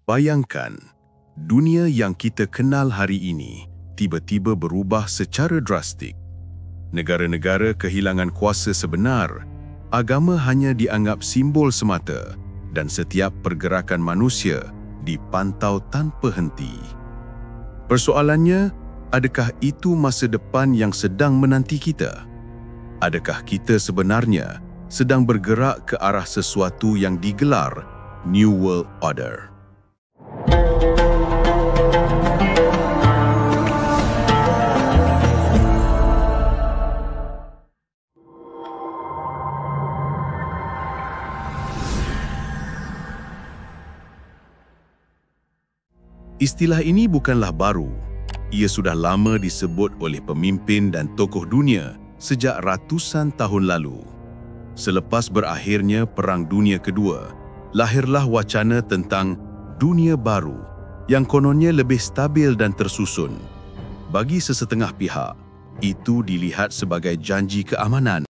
Bayangkan, dunia yang kita kenal hari ini tiba-tiba berubah secara drastik. Negara-negara kehilangan kuasa sebenar, agama hanya dianggap simbol semata dan setiap pergerakan manusia dipantau tanpa henti. Persoalannya, adakah itu masa depan yang sedang menanti kita? Adakah kita sebenarnya sedang bergerak ke arah sesuatu yang digelar New World Order? Istilah ini bukanlah baru. Ia sudah lama disebut oleh pemimpin dan tokoh dunia sejak ratusan tahun lalu. Selepas berakhirnya Perang Dunia Kedua, lahirlah wacana tentang dunia baru yang kononnya lebih stabil dan tersusun. Bagi sesetengah pihak, itu dilihat sebagai janji keamanan